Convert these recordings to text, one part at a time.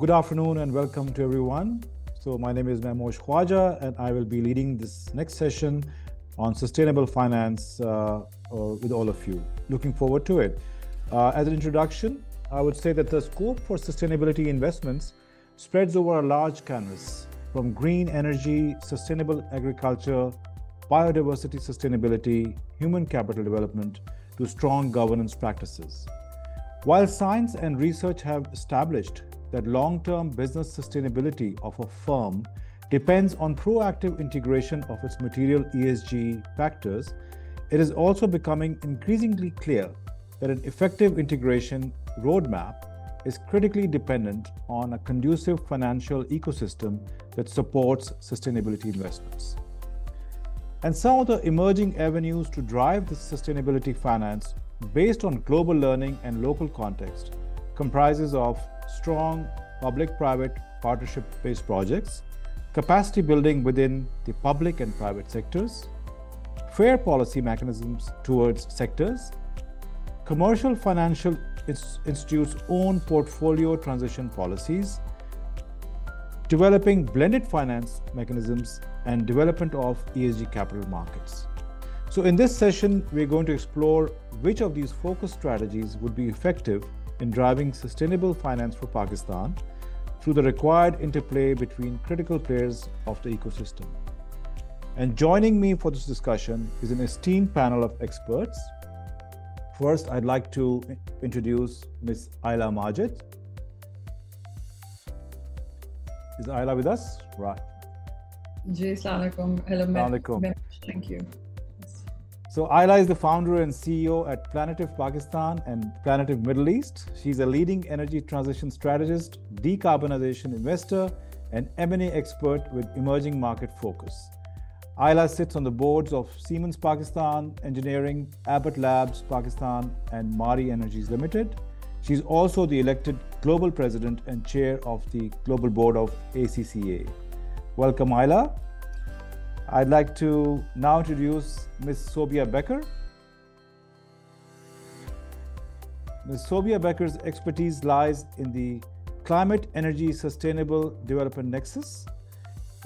Good afternoon and welcome to everyone. So my name is Mehmosh Khwaja and I will be leading this next session on sustainable finance with all of you. Looking forward to it. As an introduction, I would say that the scope for sustainability investments spreads over a large canvas, from green energy, sustainable agriculture, biodiversity sustainability, human capital development, to strong governance practices. While science and research have established that long-term business sustainability of a firm depends on proactive integration of its material ESG factors, it is also becoming increasingly clear that an effective integration roadmap is critically dependent on a conducive financial ecosystem that supports sustainability investments. And some of the emerging avenues to drive this sustainability finance based on global learning and local context comprises of strong public-private partnership-based projects, capacity building within the public and private sectors, fair policy mechanisms towards sectors, commercial financial institutes' own portfolio transition policies, developing blended finance mechanisms, and development of ESG capital markets. So in this session, we're going to explore which of these focus strategies would be effective in driving sustainable finance for Pakistan through the required interplay between critical players of the ecosystem. And joining me for this discussion is an esteemed panel of experts. First, I'd like to introduce Ms. Ayla Majid. Is Ayla with us? Right. Assalamu alaikum. Hello, Alaikum. Thank you. So Ayla is the founder and CEO at Planative Pakistan and Planative Middle East. She's a leading energy transition strategist, decarbonization investor, and M&A expert with emerging market focus. Ayla sits on the boards of Siemens Pakistan Engineering, Abbott Labs Pakistan, and Mari Energies Limited. She's also the elected global president and chair of the global board of ACCA. Welcome, Ayla. I'd like to now introduce Ms. Sobia Becker. Ms. Sobia Becker's expertise lies in the climate energy sustainable development nexus,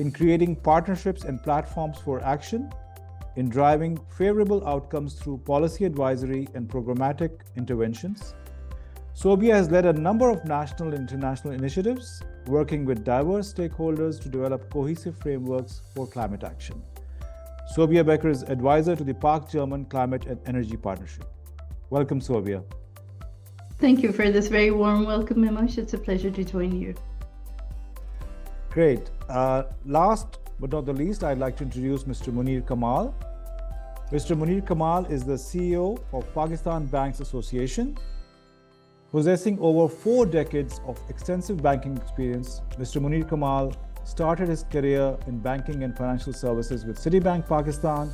in creating partnerships and platforms for action, in driving favorable outcomes through policy advisory and programmatic interventions. Sobia has led a number of national and international initiatives, working with diverse stakeholders to develop cohesive frameworks for climate action. Sobia Becker is advisor to the Pak-German Climate and Energy Partnership. Welcome, Sobia. Thank you for this very warm welcome, Mehmosh. It's a pleasure to join you. Great. Last but not the least, I'd like to introduce Mr. Munir Kamal. Mr. Munir Kamal is the CEO of Pakistan Banks Association. Possessing over 4 decades of extensive banking experience, Mr. Munir Kamal started his career in banking and financial services with Citibank Pakistan,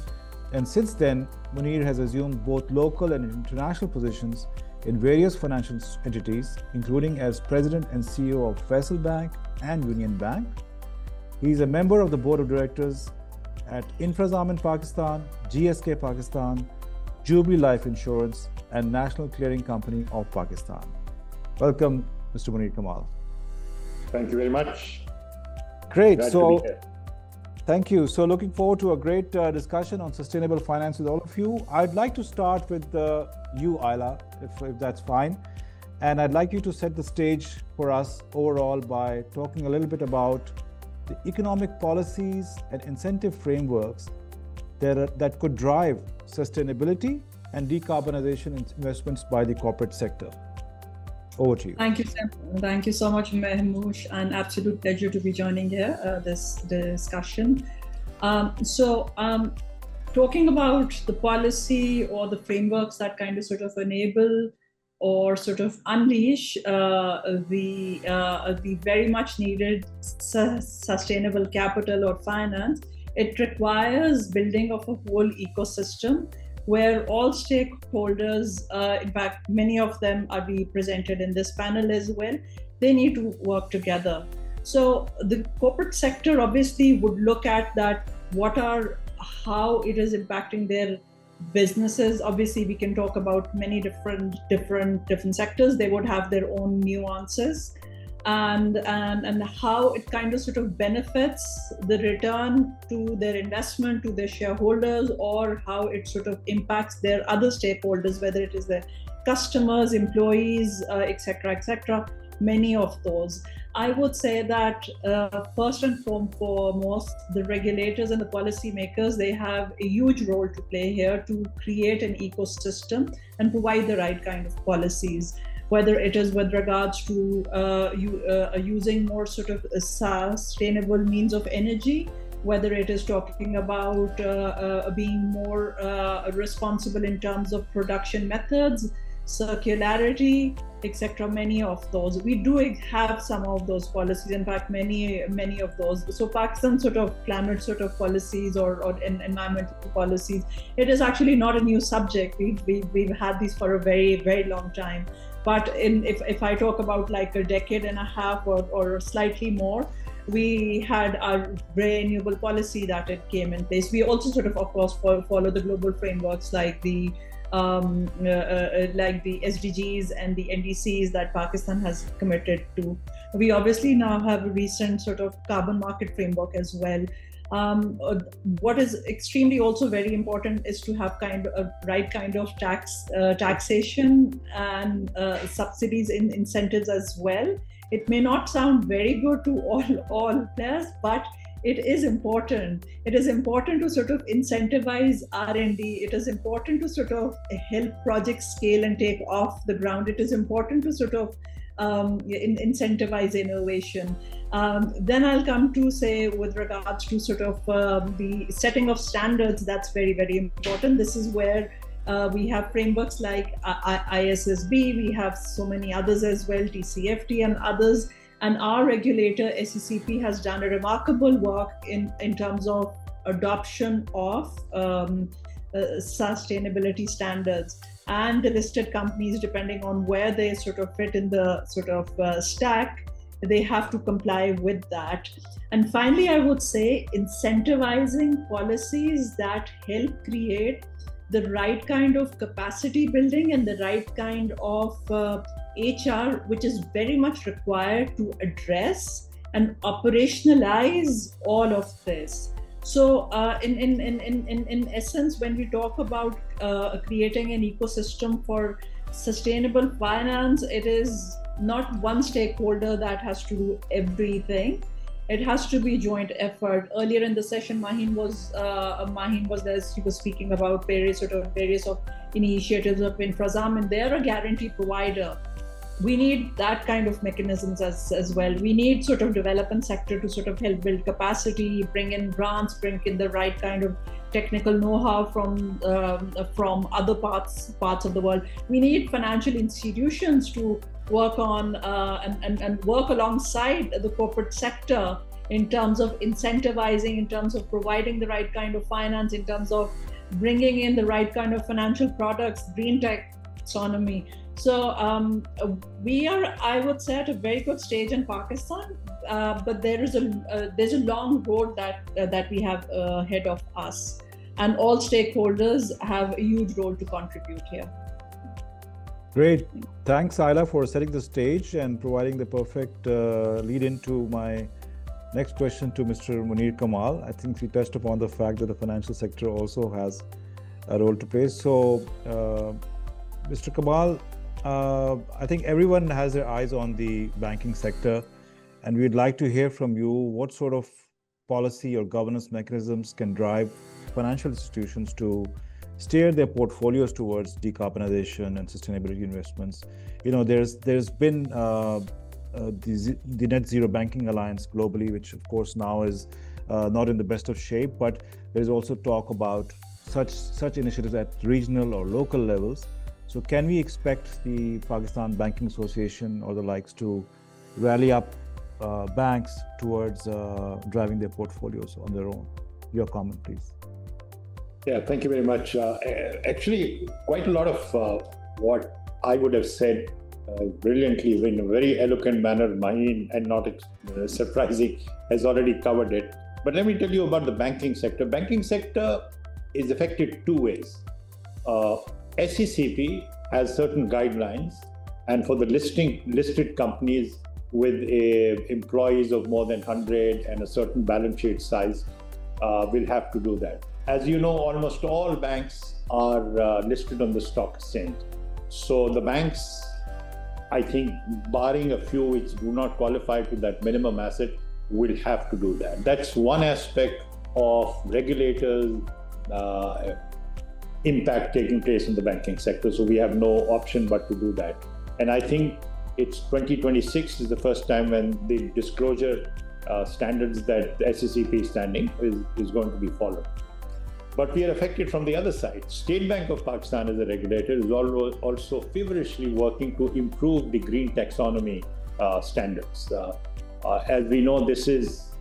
and since then, Munir has assumed both local and international positions in various financial entities, including as president and CEO of Faisal Bank and Union Bank. He is a member of the board of directors at Infrazam in Pakistan, GSK Pakistan, Jubilee Life Insurance, and National Clearing Company of Pakistan. Welcome, Mr. Munir Kamal. Thank you very much. Great. Glad so, to be here. Thank you. So, looking forward to a great discussion on sustainable finance with all of you. I'd like to start with you, Ayla, if that's fine. And I'd like you to set the stage for us overall by talking a little bit about the economic policies and incentive frameworks that could drive sustainability and decarbonization investments by the corporate sector. Over to you. Thank you, Sam. Thank you so much, Mehmosh. An absolute pleasure to be joining here, this discussion. Talking about the policy or the frameworks that kind of sort of enable or sort of unleash the very much needed sustainable capital or finance, it requires building of a whole ecosystem where all stakeholders, in fact, many of them are represented in this panel as well, they need to work together. So the corporate sector obviously would look at that, how it is impacting their businesses. Obviously, we can talk about many different sectors. They would have their own nuances. and how it kind of sort of benefits the return to their investment, to their shareholders, or how it sort of impacts their other stakeholders, whether it is their customers, employees, etc., many of those. I would say that first and foremost, the regulators and the policymakers, they have a huge role to play here to create an ecosystem and provide the right kind of policies, whether it is with regards to using more sort of sustainable means of energy, whether it is talking about being more responsible in terms of production methods, circularity, etc. Many of those. We do have some of those policies. In fact, many of those. So Pakistan sort of climate sort of policies or environmental policies, it is actually not a new subject. We've had these for a very, very long time. But if I talk about like a decade and a half or slightly more, we had our renewable policy that it came in place. We also sort of course, follow the global frameworks like the SDGs and the NDCs that Pakistan has committed to. We obviously now have a recent sort of carbon market framework as well. What is extremely also very important is to have kind of a right kind of taxation and subsidies in incentives as well. It may not sound very good to all players, but it is important. It is important to sort of incentivize R&D. It is important to sort of help projects scale and take off the ground. It is important to sort of incentivize innovation. Then I'll come to say with regards to sort of the setting of standards, that's very, very important. This is where we have frameworks like ISSB, we have so many others as well, TCFD and others. And our regulator, SECP, has done a remarkable work in terms of adoption of sustainability standards. And the listed companies, depending on where they sort of fit in the sort of stack, they have to comply with that. And finally, I would say incentivizing policies that help create the right kind of capacity building and the right kind of HR, which is very much required to address and operationalize all of this. So in essence, when we talk about creating an ecosystem for sustainable finance, it is not one stakeholder that has to do everything. It has to be joint effort. Earlier in the session, Maheen was there. He was speaking about various initiatives of Infrazam, and they're a guarantee provider. We need that kind of mechanisms as well. We need sort of development sector to sort of help build capacity, bring in grants, bring in the right kind of technical know-how from other parts of the world. We need financial institutions to work on and work alongside the corporate sector in terms of incentivizing, in terms of providing the right kind of finance, in terms of bringing in the right kind of financial products, green taxonomy. So we are, I would say, at a very good stage in Pakistan, but there's a long road that we have ahead of us, and all stakeholders have a huge role to contribute here. Great. Thanks, Ayla, for setting the stage and providing the perfect lead into my next question to Mr. Munir Kamal. I think we touched upon the fact that the financial sector also has a role to play. So, Mr. Kamal, I think everyone has their eyes on the banking sector, and we'd like to hear from you what sort of policy or governance mechanisms can drive financial institutions to steer their portfolios towards decarbonization and sustainability investments. You know, there's been the Net Zero Banking Alliance globally, which of course now is not in the best of shape, but there's also talk about such initiatives at regional or local levels. So can we expect the Pakistan Banking Association or the likes to rally up banks towards driving their portfolios on their own? Your comment, please. Yeah, thank you very much. Actually, quite a lot of what I would have said brilliantly in a very eloquent manner, Maheen, and not surprising, has already covered it. But let me tell you about the banking sector. Banking sector is affected two ways. SECP has certain guidelines, and for the listed companies, with employees of more than 100 and a certain balance sheet size will have to do that. As you know, almost all banks are listed on the stock exchange. So the banks, I think, barring a few which do not qualify to that minimum asset, will have to do that. That's one aspect of regulators' impact taking place in the banking sector. So we have no option but to do that. And I think it's 2026 is the first time when the disclosure standards that the SCCP is standing is going to be followed. But we are affected from the other side. State Bank of Pakistan as a regulator is also feverishly working to improve the green taxonomy standards. As we know, this is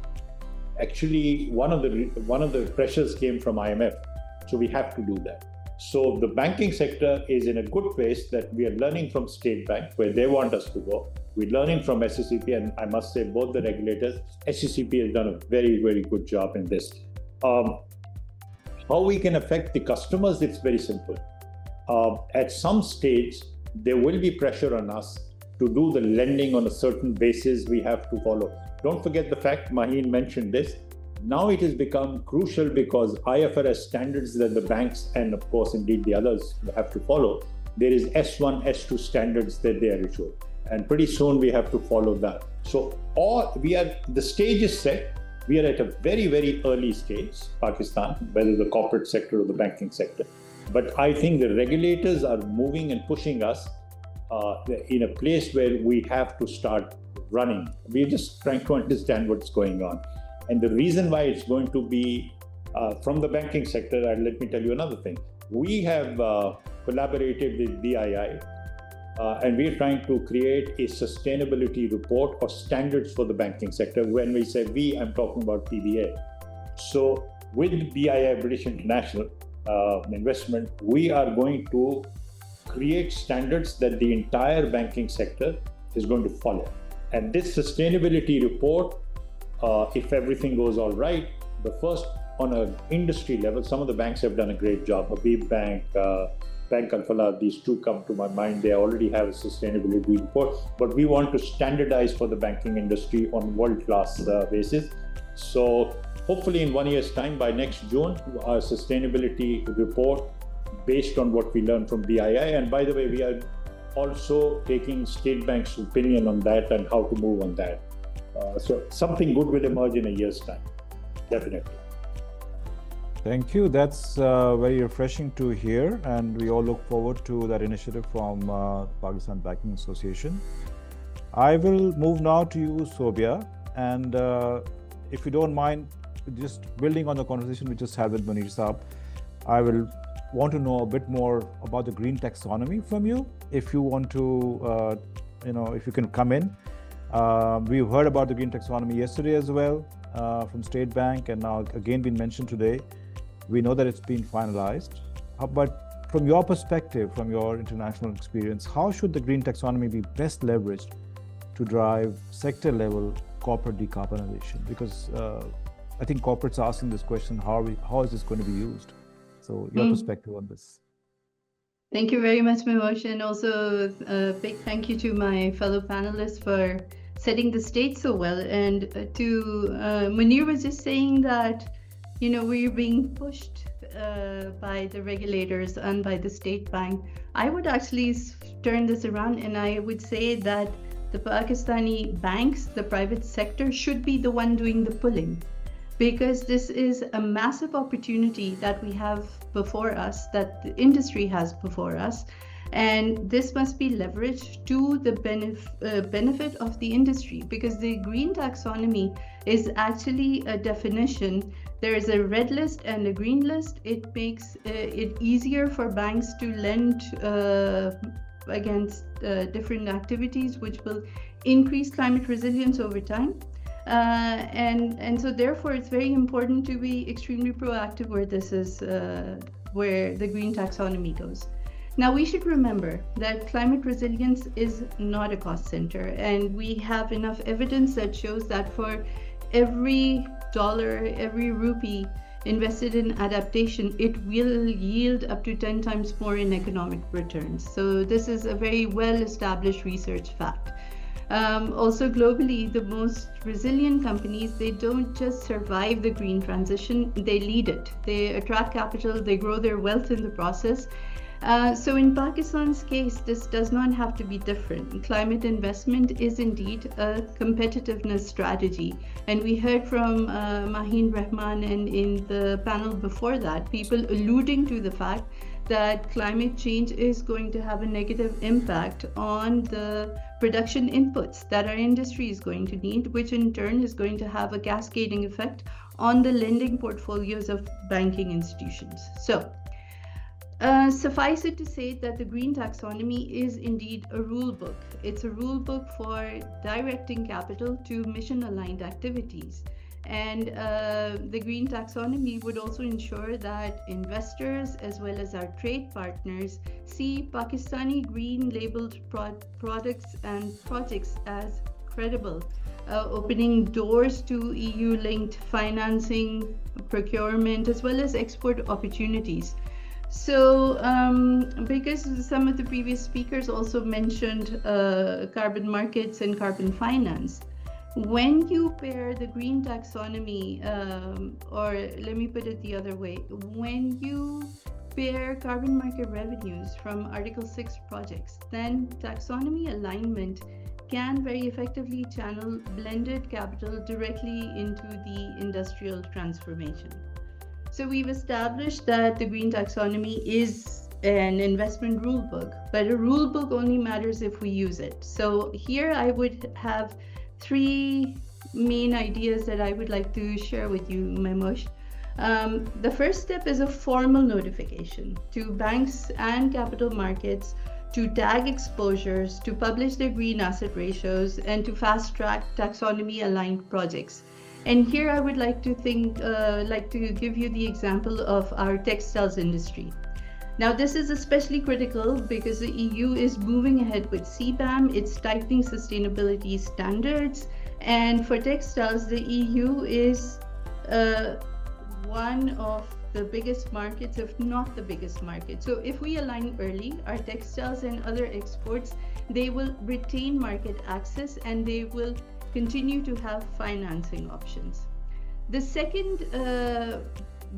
actually one of the pressures came from IMF. So we have to do that. So the banking sector is in a good place that we are learning from State Bank, where they want us to go. We're learning from SCCP, and I must say both the regulators, SCCP has done a very, very good job in this. How we can affect the customers, it's very simple. At some stage, there will be pressure on us to do the lending on a certain basis we have to follow. Don't forget the fact, Maheen mentioned this, now it has become crucial because IFRS standards that the banks and of course indeed the others have to follow, there is S1, S2 standards that they are issued. And pretty soon we have to follow that. So the stage is set. We are at a very, very early stage, Pakistan, whether the corporate sector or the banking sector. But I think the regulators are moving and pushing us in a place where we have to start running. We're just trying to understand what's going on. And the reason why it's going to be from the banking sector, let me tell you another thing. We have collaborated with BII and we're trying to create a sustainability report or standards for the banking sector. When we say we, I'm talking about PBA. So with BII, British International Investment, we are going to create standards that the entire banking sector is going to follow. And this sustainability report, if everything goes all right, the first on an industry level, some of the banks have done a great job. Habib Bank, Bank Al-Falah, these two come to my mind. They already have a sustainability report, but we want to standardize for the banking industry on world-class basis. So hopefully in 1 year's time, by next June, our sustainability report based on what we learned from BII. And by the way, we are also taking State Bank's opinion on that and how to move on that. So something good will emerge in a year's time, definitely. Thank you. That's very refreshing to hear, and we all look forward to that initiative from Pakistan Banking Association. I will move now to you, Sobia, and if you don't mind, just building on the conversation we just had with Munir Saab, I will want to know a bit more about the green taxonomy from you. If you want to, if you can come in. We've heard about the green taxonomy yesterday as well from State Bank, and now again been mentioned today. We know that it's been finalized, but from your perspective, from your international experience, how should the green taxonomy be best leveraged to drive sector level corporate decarbonization? Because I think corporates are asking this question, how is this going to be used? So your perspective on this. Thank you very much, Mimosh, and also a big thank you to my fellow panelists for setting the stage so well. And to Munir was just saying that, we're being pushed by the regulators and by the State Bank. I would actually turn this around, and I would say that the Pakistani banks, the private sector, should be the one doing the pulling, because this is a massive opportunity that we have before us, that the industry has before us, and this must be leveraged to the benefit of the industry, because the green taxonomy is actually a definition. There is a red list and a green list. It makes it easier for banks to lend against different activities which will increase climate resilience over time. And so therefore it's very important to be extremely proactive where this is where the green taxonomy goes. Now we should remember that climate resilience is not a cost center, and we have enough evidence that shows that for every dollar, every rupee invested in adaptation, it will yield up to 10 times more in economic returns. So this is a very well-established research fact. Also globally, the most resilient companies, they don't just survive the green transition, they lead it. They attract capital, they grow their wealth in the process. So in Pakistan's case, this does not have to be different. Climate investment is indeed a competitiveness strategy. And we heard from Maheen Rahman and in the panel before that, people alluding to the fact that climate change is going to have a negative impact on the production inputs that our industry is going to need, which in turn is going to have a cascading effect on the lending portfolios of banking institutions. So, suffice it to say that the green taxonomy is indeed a rule book. It's a rule book for directing capital to mission-aligned activities. And the green taxonomy would also ensure that investors as well as our trade partners see Pakistani green labeled products and projects as credible, opening doors to EU-linked financing, procurement, as well as export opportunities. So, because some of the previous speakers also mentioned carbon markets and carbon finance, when you pair the green taxonomy, or let me put it the other way, when you pair carbon market revenues from Article 6 projects, then taxonomy alignment can very effectively channel blended capital directly into the industrial transformation. So we've established that the green taxonomy is an investment rule book, but a rule book only matters if we use it. So here I would have three main ideas that I would like to share with you, Memosh. The first step is a formal notification to banks and capital markets to tag exposures, to publish their green asset ratios, and to fast track taxonomy aligned projects. And here I would like to give you the example of our textiles industry. Now, this is especially critical because the EU is moving ahead with CBAM, it's tightening sustainability standards, and for textiles, the EU is one of the biggest markets, if not the biggest market. So if we align early, our textiles and other exports, they will retain market access and they will continue to have financing options. The second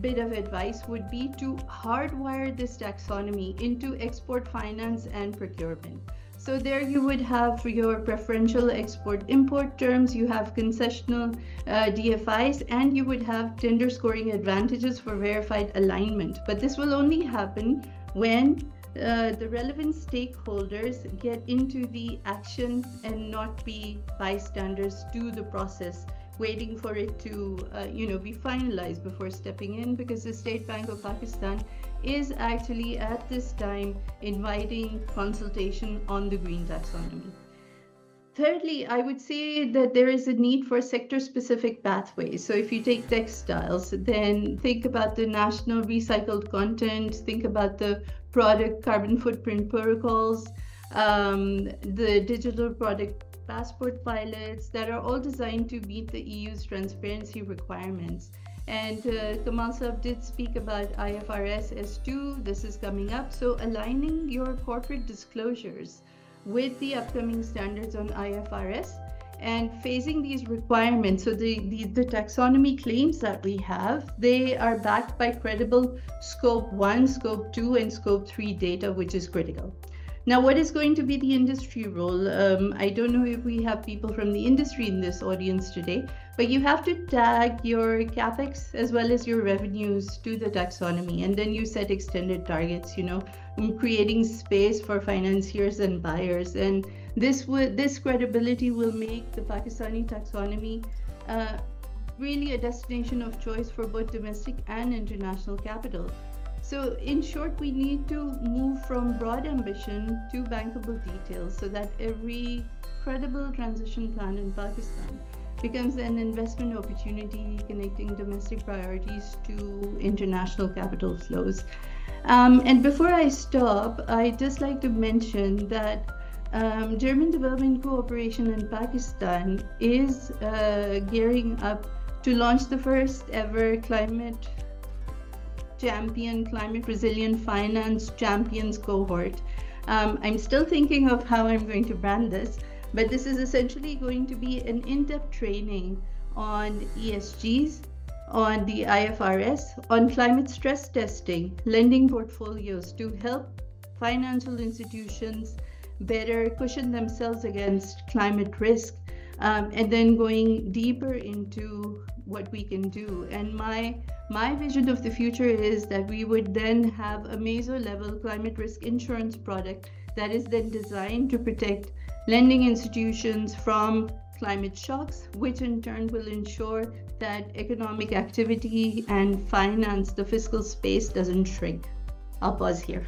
bit of advice would be to hardwire this taxonomy into export finance and procurement. So there you would have your preferential export-import terms, you have concessional DFIs, and you would have tender scoring advantages for verified alignment. But this will only happen when the relevant stakeholders get into the action and not be bystanders to the process, waiting for it to be finalized before stepping in, because the State Bank of Pakistan is actually at this time inviting consultation on the green taxonomy. Thirdly, I would say that there is a need for sector-specific pathways. So if you take textiles, then think about the national recycled content, think about the product carbon footprint protocols, the digital product passport pilots that are all designed to meet the EU's transparency requirements. And Kamal Saab did speak about IFRS S2, this is coming up. So aligning your corporate disclosures with the upcoming standards on IFRS and phasing these requirements. So the taxonomy claims that we have, they are backed by credible scope 1, scope 2, and scope 3 data, which is critical. Now, what is going to be the industry role? I don't know if we have people from the industry in this audience today, but you have to tag your CapEx as well as your revenues to the taxonomy, and then you set extended targets, creating space for financiers and buyers. And this credibility will make the Pakistani taxonomy really a destination of choice for both domestic and international capital. So in short, we need to move from broad ambition to bankable details so that every credible transition plan in Pakistan becomes an investment opportunity connecting domestic priorities to international capital flows. And before I stop, I'd just like to mention that German Development Cooperation in Pakistan is gearing up to launch the first ever climate resilient finance champions cohort. I'm still thinking of how I'm going to brand this, But this is essentially going to be an in-depth training on ESGs, on the IFRS, on climate stress testing, lending portfolios to help financial institutions better cushion themselves against climate risk, and then going deeper into what we can do. And my vision of the future is that we would then have a meso level climate risk insurance product that is then designed to protect lending institutions from climate shocks, which in turn will ensure that economic activity and finance, the fiscal space, doesn't shrink. I'll pause here.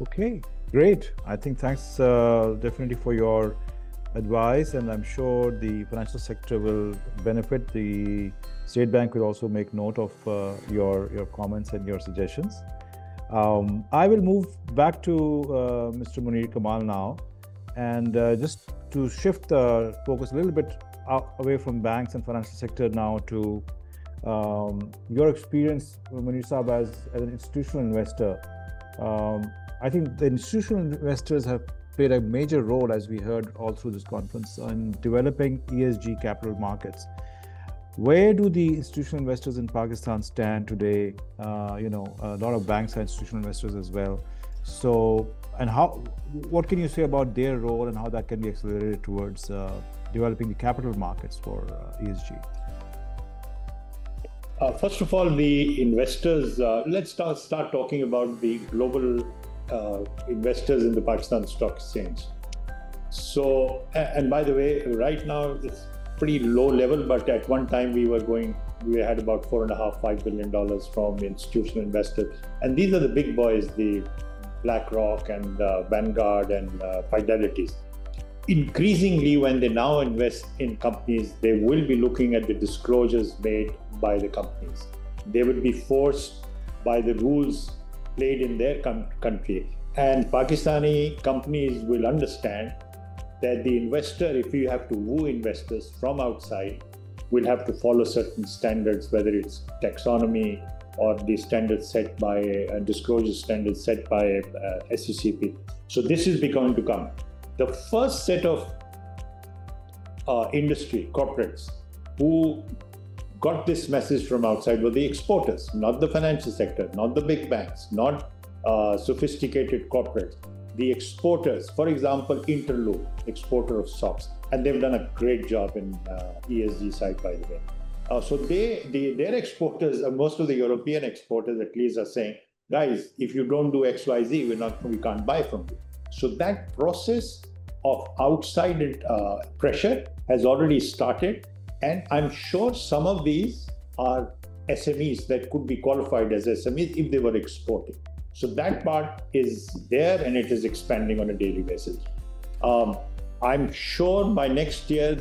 Okay, great. I think thanks definitely for your advice, and I'm sure the financial sector will benefit. The State Bank will also make note of your comments and your suggestions. I will move back to Mr. Munir Kamal now, and just to shift the focus a little bit away from banks and financial sector now to your experience, Munir Saab, as an institutional investor. I think the institutional investors have played a major role, as we heard all through this conference, in developing ESG capital markets. Where do the institutional investors in Pakistan stand today? A lot of banks are institutional investors as well. So, and what can you say about their role and how that can be accelerated towards developing the capital markets for ESG? First of all, the investors, let's start talking about the global investors in the Pakistan Stock Exchange. So, and by the way, right now it's pretty low level, but at one time we had about $4.5-5 billion from institutional investors. And these are the big boys, the BlackRock and Vanguard and Fidelities. Increasingly, when they now invest in companies, they will be looking at the disclosures made by the companies. They will be forced by the rules played in their country. And Pakistani companies will understand that the investor, if you have to woo investors from outside, will have to follow certain standards, whether it's taxonomy or the standards set by disclosure standards set by SECP. So this is going to come. The first set of industry corporates who got this message from outside were the exporters, not the financial sector, not the big banks, not sophisticated corporates. The exporters, for example, Interloop, exporter of socks, and they've done a great job in ESG side, by the way. So their exporters, most of the European exporters at least, are saying, guys, if you don't do X, Y, Z, we can't buy from you. So that process of outside pressure has already started, and I'm sure some of these are SMEs that could be qualified as SMEs if they were exporting. So that part is there, and it is expanding on a daily basis. I'm sure by next year,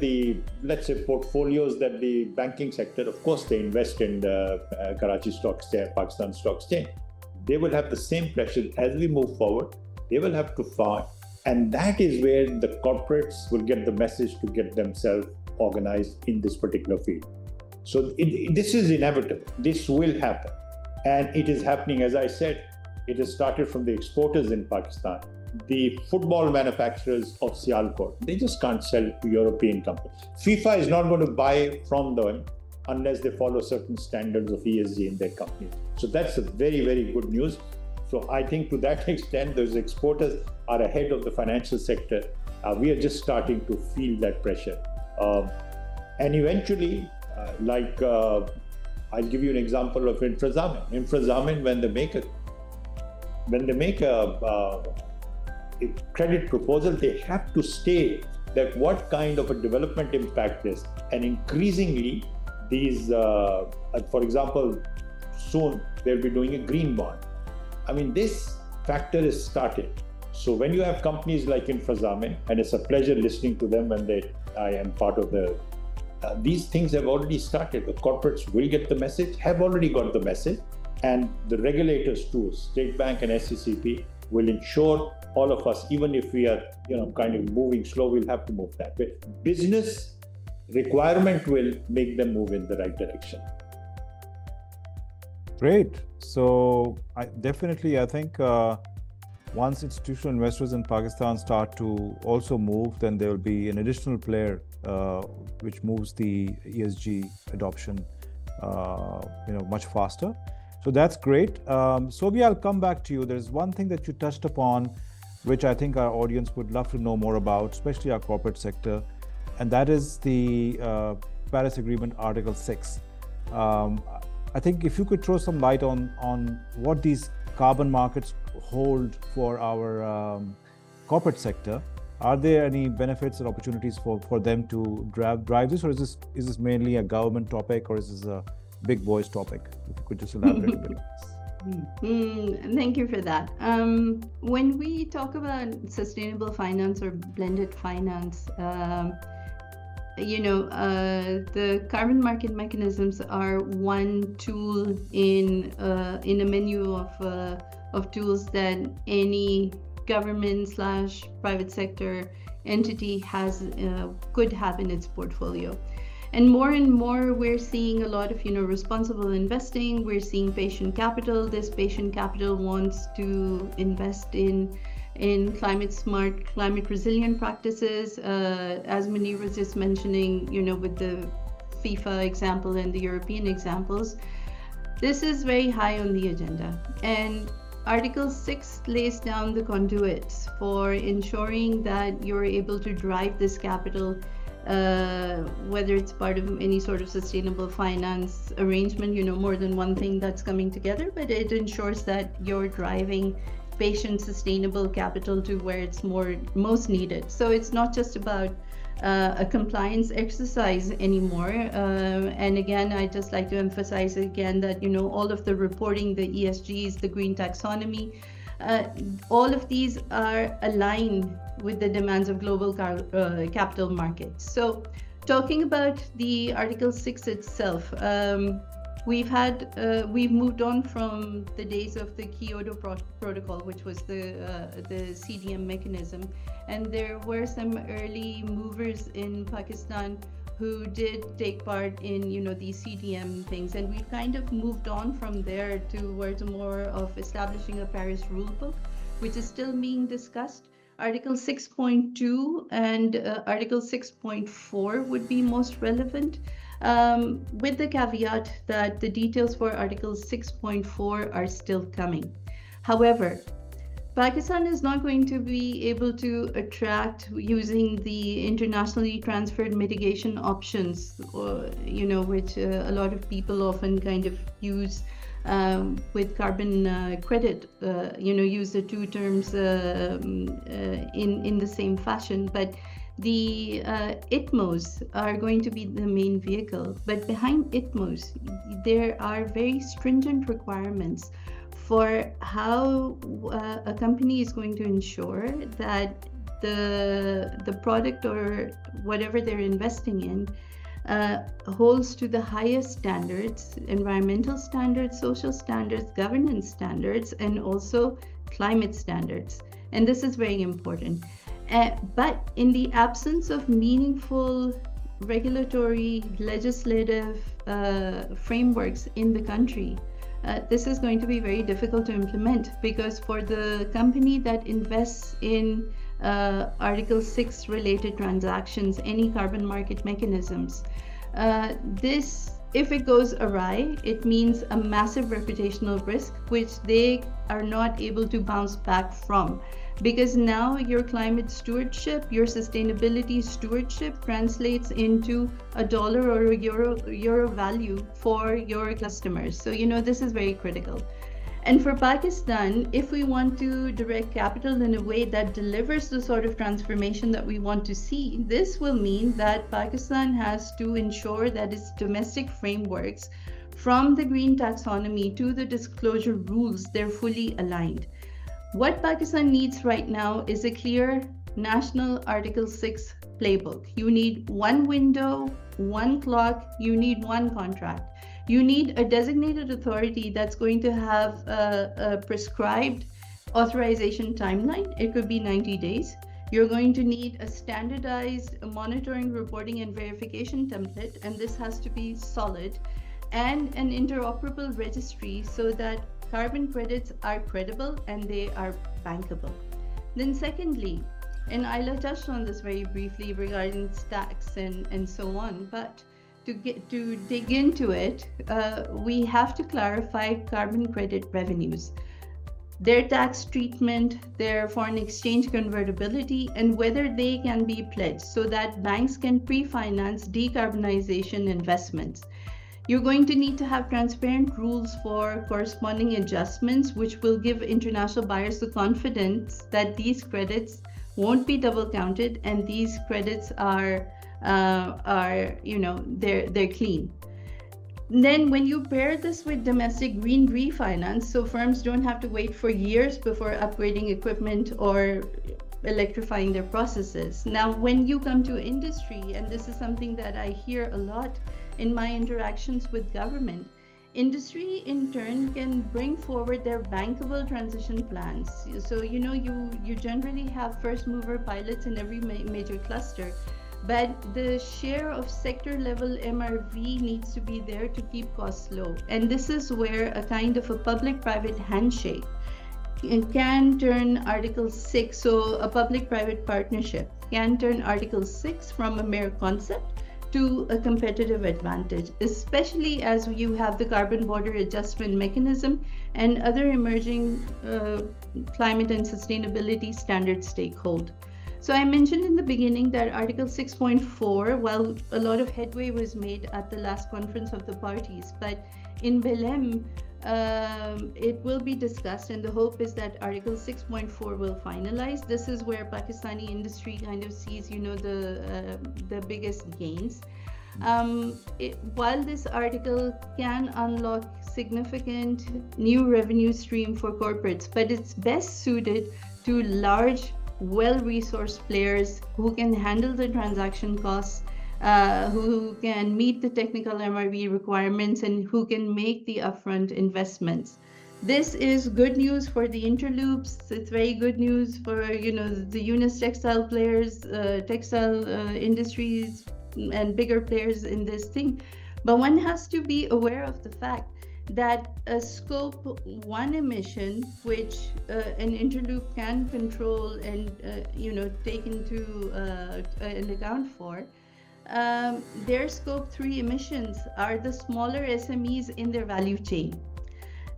let's say portfolios that the banking sector, of course, they invest in the Karachi Stock Exchange, Pakistan Stock Exchange. They will have the same pressure as we move forward. They will have to fight. And that is where the corporates will get the message to get themselves organized in this particular field. So this is inevitable. This will happen. And it is happening, as I said, it has started from the exporters in Pakistan. The football manufacturers of Sialkot, they just can't sell to European companies. FIFA is not going to buy from them unless they follow certain standards of ESG in their companies. So that's a very, very good news. So I think to that extent, those exporters are ahead of the financial sector. We are just starting to feel that pressure. And eventually, I'll give you an example of Infrazamin. Infrazamin, when they make a credit proposal, they have to state that what kind of a development impact is. And increasingly, these, for example, soon they'll be doing a green bond. I mean, this factor is started. So when you have companies like Infrazamin, and it's a pleasure listening to them when I am part of these things have already started. The corporates will get the message, have already got the message, and the regulators too, State Bank and SECP, will ensure all of us, even if we are, kind of moving slow, we'll have to move that way. Business requirement will make them move in the right direction. Great. So I think once institutional investors in Pakistan start to also move, then there will be an additional player which moves the ESG adoption much faster. So that's great. Sobi, I'll come back to you. There's one thing that you touched upon, which I think our audience would love to know more about, especially our corporate sector, and that is the Paris Agreement Article 6. I think if you could throw some light on what these carbon markets hold for our corporate sector. Are there any benefits or opportunities for them to drive this, or is this mainly a government topic, or is this a big boys topic? If you could just elaborate a bit. Thank you for that. When we talk about sustainable finance or blended finance, the carbon market mechanisms are one tool in a menu of tools that any government/private sector entity could have in its portfolio. And more we're seeing a lot of responsible investing. We're seeing patient capital. This patient capital wants to invest in climate smart, climate resilient practices, as Munir was just mentioning, with the FIFA example and the European examples. This is very high on the agenda, and Article 6 lays down the conduits for ensuring that you're able to drive this capital, whether it's part of any sort of sustainable finance arrangement, more than one thing that's coming together, but it ensures that you're driving patient sustainable capital to where it's most needed. So it's not just about a compliance exercise anymore. And again, I just like to emphasize again that all of the reporting, the ESGs, the green taxonomy, all of these are aligned with the demands of global capital markets. So talking about the Article 6 itself, we've moved on from the days of the Kyoto Protocol, which was the CDM mechanism, and there were some early movers in Pakistan who did take part in these CDM things, and we've kind of moved on from there towards more of establishing a Paris rulebook, which is still being discussed. Article 6.2 and Article 6.4 would be most relevant, with the caveat that the details for Article 6.4 are still coming. However, Pakistan is not going to be able to attract using the internationally transferred mitigation options, which a lot of people often kind of use with carbon credit, use the two terms in the same fashion. But the ITMOs are going to be the main vehicle. But behind ITMOs, there are very stringent requirements for how a company is going to ensure that the product or whatever they're investing in holds to the highest standards, environmental standards, social standards, governance standards, and also climate standards. And this is very important. But in the absence of meaningful regulatory, legislative frameworks in the country, this is going to be very difficult to implement, because for the company that invests in Article 6 related transactions, any carbon market mechanisms, this, if it goes awry, it means a massive reputational risk, which they are not able to bounce back from. Because now your climate stewardship, your sustainability stewardship translates into a dollar or a euro value for your customers. So, this is very critical. And for Pakistan, if we want to direct capital in a way that delivers the sort of transformation that we want to see, this will mean that Pakistan has to ensure that its domestic frameworks, from the green taxonomy to the disclosure rules, they're fully aligned. What Pakistan needs right now is a clear national Article 6 playbook. You need one window, one clock, you need one contract. You need a designated authority that's going to have a prescribed authorization timeline. It could be 90 days. You're going to need a standardized monitoring, reporting, and verification template, and this has to be solid, and an interoperable registry so that carbon credits are credible and they are bankable. Then secondly, and Isla touched on this very briefly regarding tax and so on, but to dig into it, we have to clarify carbon credit revenues, their tax treatment, their foreign exchange convertibility, and whether they can be pledged so that banks can pre-finance decarbonization investments. You're going to need to have transparent rules for corresponding adjustments, which will give international buyers the confidence that these credits won't be double counted and these credits are they're clean. Then when you pair this with domestic green refinance, so firms don't have to wait for years before upgrading equipment or electrifying their processes. Now, when you come to industry, and this is something that I hear a lot in my interactions with government, industry in turn can bring forward their bankable transition plans. So, you generally have first mover pilots in every major cluster, but the share of sector level MRV needs to be there to keep costs low. And this is where a kind of a public-private handshake can turn Article 6, so a public-private partnership can turn Article 6 from a mere concept to a competitive advantage, especially as you have the carbon border adjustment mechanism and other emerging climate and sustainability standards take hold. So I mentioned in the beginning that Article 6.4, while a lot of headway was made at the last conference of the parties, but in Belém, it will be discussed, and the hope is that Article 6.4 will finalize. This is where Pakistani industry kind of sees, the biggest gains. While this article can unlock significant new revenue stream for corporates, but it's best suited to large, well-resourced players who can handle the transaction costs, who can meet the technical MRV requirements, and who can make the upfront investments. This is good news for the interloops. It's very good news for the Yunus textile players, textile industries, and bigger players in this thing. But one has to be aware of the fact that a scope 1 emission, which an interloop can control and take into an account for, their scope 3 emissions are the smaller SMEs in their value chain.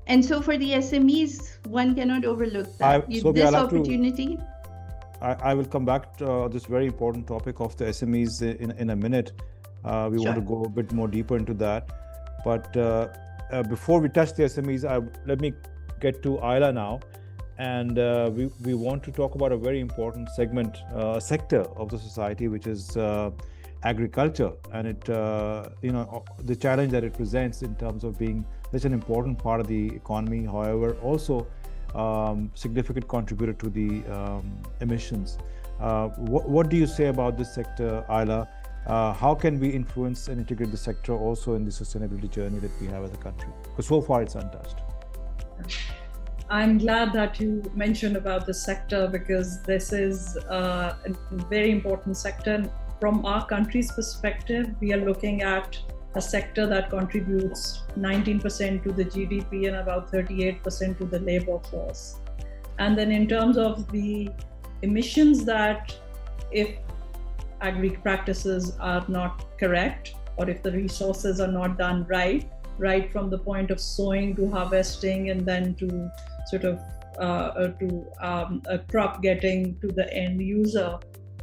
And so for the SMEs, one cannot overlook that. This opportunity. I will come back to this very important topic of the SMEs in a minute. We want to go a bit more deeper into that. But before we touch the SMEs, let me get to Isla now. And we want to talk about a very important sector of the society, which is agriculture, and the challenge that it presents in terms of being such an important part of the economy, however, also significant contributor to the emissions. What do you say about this sector, Isla? How can we influence and integrate the sector also in the sustainability journey that we have as a country? Because so far it's untouched. I'm glad that you mentioned about this sector, because this is a very important sector. From our country's perspective, we are looking at a sector that contributes 19% to the GDP and about 38% to the labor force. And then in terms of the emissions, that if agri practices are not correct, or if the resources are not done right from the point of sowing to harvesting, and then to a crop getting to the end user,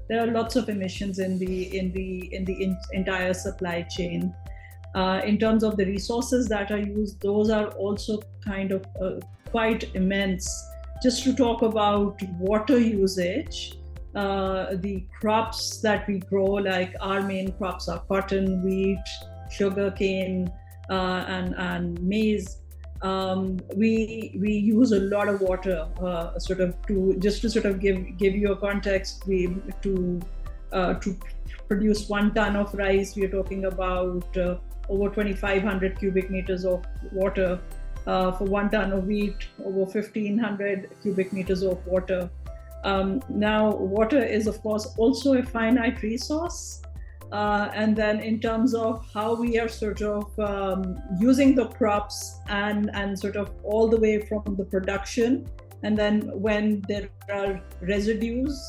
there are lots of emissions in the entire supply chain. In terms of the resources that are used, those are also kind of quite immense. Just to talk about water usage, the crops that we grow, like our main crops are cotton, wheat, sugarcane, and maize. We use a lot of water, to give you a context. To produce 1 ton of rice, we are talking about over 2,500 cubic meters of water. For 1 ton of wheat, over 1,500 cubic meters of water. Now, water is of course also a finite resource. And then in terms of how we are sort of using the crops and sort of all the way from the production, and then when there are residues,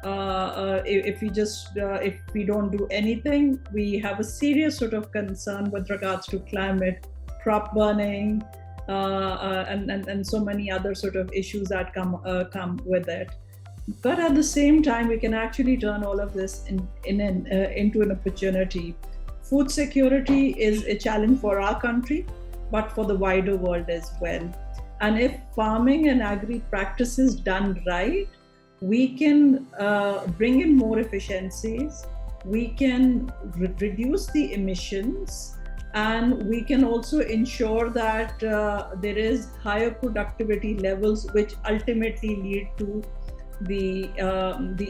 if we don't do anything, we have a serious sort of concern with regards to climate, crop burning, and so many other sort of issues that come with it. But at the same time, we can actually turn all of this into an opportunity. Food security is a challenge for our country, but for the wider world as well. And if farming and agri practices done right, we can bring in more efficiencies, we can reduce the emissions, and we can also ensure that there is higher productivity levels, which ultimately lead to the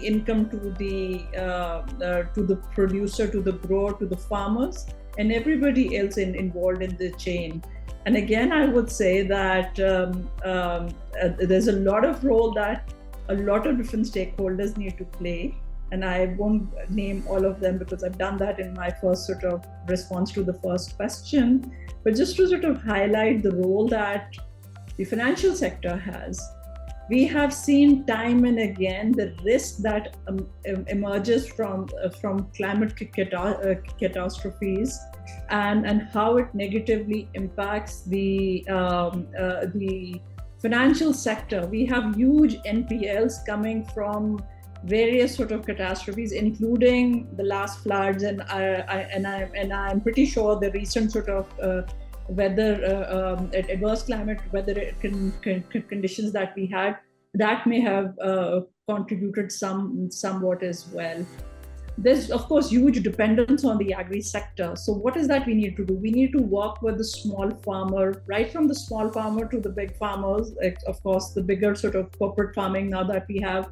income to the producer, to the grower, to the farmers, and everybody else involved in the chain. And again, I would say that there's a lot of role that a lot of different stakeholders need to play. And I won't name all of them because I've done that in my first sort of response to the first question. But just to sort of highlight the role that the financial sector has, we have seen time and again the risk that emerges from climate catastrophes and how it negatively impacts the financial sector. We have huge NPLs coming from various sort of catastrophes, including the last floods, and I'm pretty sure the recent sort of adverse climate weather conditions that we had, that may have contributed somewhat as well. There's of course huge dependence on the agri sector. So what is that we need to do? We need to work with the small farmer, right from the small farmer to the big farmers. Of course, the bigger sort of corporate farming now that we have,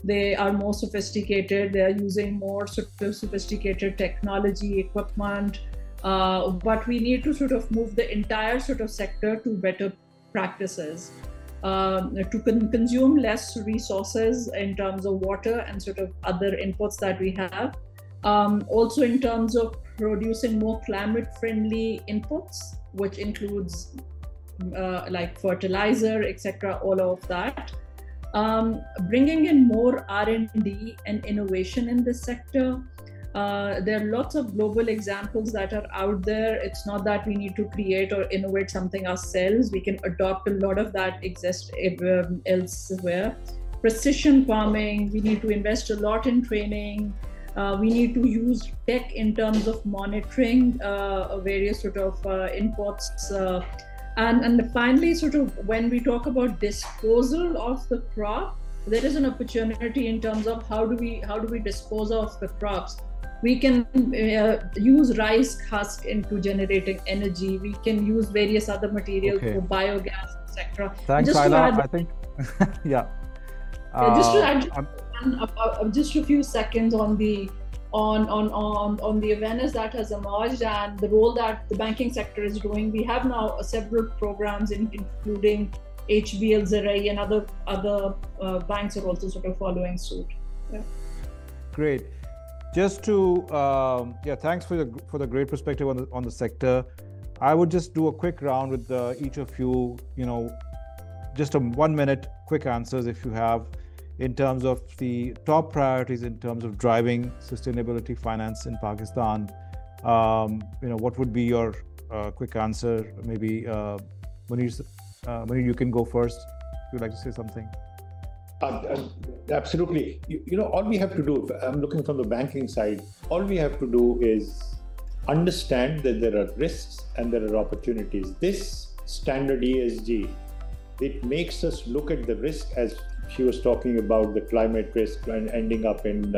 they are more sophisticated. They are using more sort of sophisticated technology, equipment, but we need to sort of move the entire sort of sector to better practices, to consume less resources in terms of water and sort of other inputs that we have. Also in terms of producing more climate-friendly inputs, which includes like fertilizer, etc., all of that. Bringing in more R&D and innovation in this sector. There are lots of global examples that are out there. It's not that we need to create or innovate something ourselves. We can adopt a lot of that exists elsewhere. Precision farming, we need to invest a lot in training. We need to use tech in terms of monitoring various sort of inputs. And finally, sort of when we talk about disposal of the crop, there is an opportunity in terms of how do we dispose of the crops. We can use rice husk into generating energy. We can use various other materials for biogas, etc. Thanks, Ayla. I think, yeah. Just to add just a few seconds on the awareness that has emerged and the role that the banking sector is doing. We have now several programs, including HBL, Zerai, and other banks are also sort of following suit. Yeah. Great. Just to thanks for the great perspective on the sector. I would just do a quick round with each of you. Just a 1 minute quick answers if you have, in terms of the top priorities in terms of driving sustainability finance in Pakistan. What would be your quick answer? Maybe Munir, you can go first if you'd like to say something. Absolutely. All we have to do, I'm looking from the banking side, all we have to do is understand that there are risks and there are opportunities. This standard ESG, it makes us look at the risk, as she was talking about the climate risk and ending up in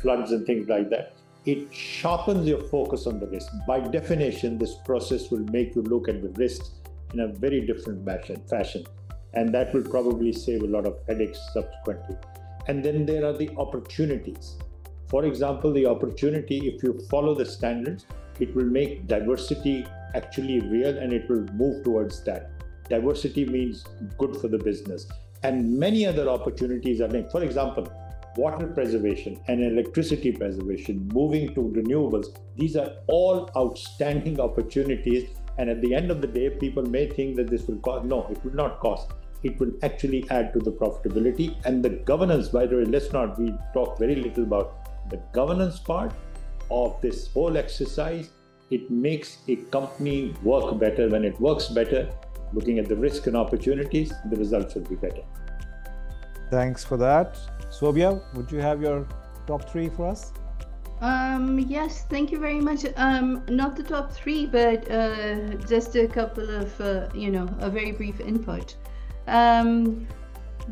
floods and things like that. It sharpens your focus on the risk. By definition, this process will make you look at the risks in a very different fashion. And that will probably save a lot of headaches subsequently. And then there are the opportunities. For example, the opportunity, if you follow the standards, it will make diversity actually real and it will move towards that. Diversity means good for the business. And many other opportunities are linked. For example, water preservation and electricity preservation, moving to renewables. These are all outstanding opportunities. And at the end of the day, people may think that this will cost. No, it will not cost. It will actually add to the profitability. And the governance, by the way, we talk very little about the governance part of this whole exercise. It makes a company work better. When it works better, looking at the risk and opportunities, the results will be better. Thanks for that. Sobhya, would you have your top three for us? Yes, thank you very much. Not the top three, but just a couple of, a very brief input.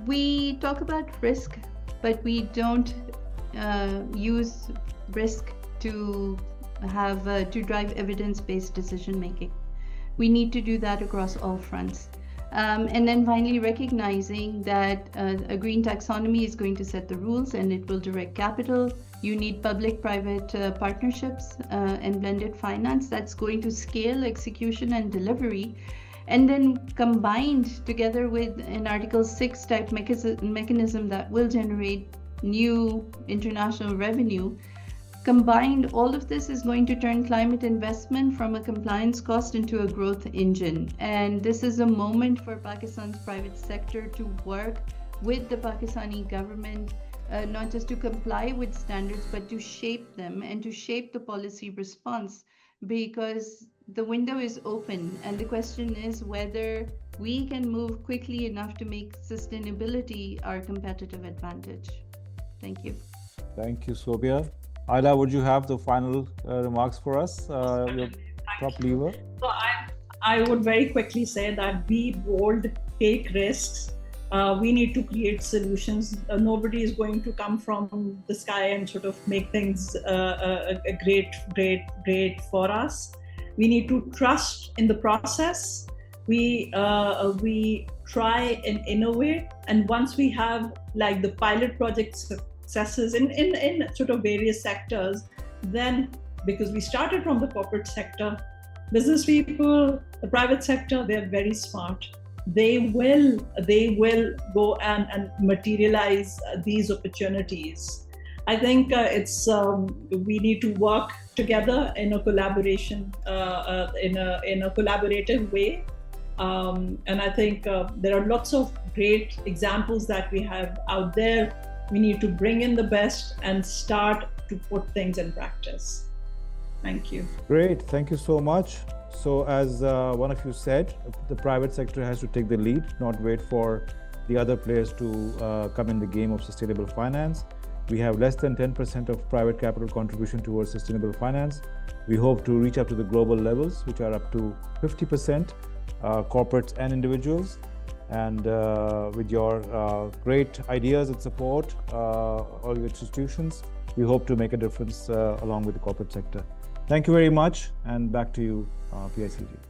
We talk about risk, but we don't use risk to drive evidence-based decision making. We need to do that across all fronts. And then finally, recognizing that a green taxonomy is going to set the rules and it will direct capital. You need public-private partnerships and blended finance that's going to scale execution and delivery. And then combined together with an Article 6 type mechanism that will generate new international revenue. Combined, all of this is going to turn climate investment from a compliance cost into a growth engine. And this is a moment for Pakistan's private sector to work with the Pakistani government, not just to comply with standards, but to shape them and to shape the policy response, because the window is open. And the question is whether we can move quickly enough to make sustainability our competitive advantage. Thank you. Thank you, Sobhya. Ayla, would you have the final remarks for us, your top lever? So I would very quickly say that be bold, take risks. We need to create solutions. Nobody is going to come from the sky and sort of make things great for us. We need to trust in the process. We try and innovate. And once we have like the pilot projects successes in sort of various sectors, then because we started from the corporate sector, business people, the private sector, they're very smart. They will go and materialize these opportunities. I think we need to work together in a collaboration, in a collaborative way. And I think there are lots of great examples that we have out there. We need to bring in the best and start to put things in practice. Thank you. Great, thank you so much. So as one of you said, the private sector has to take the lead, not wait for the other players to come in the game of sustainable finance. We have less than 10% of private capital contribution towards sustainable finance. We hope to reach up to the global levels, which are up to 50%, corporates and individuals. And with your great ideas and support, all your institutions, we hope to make a difference along with the corporate sector. Thank you very much, and back to you, PICG.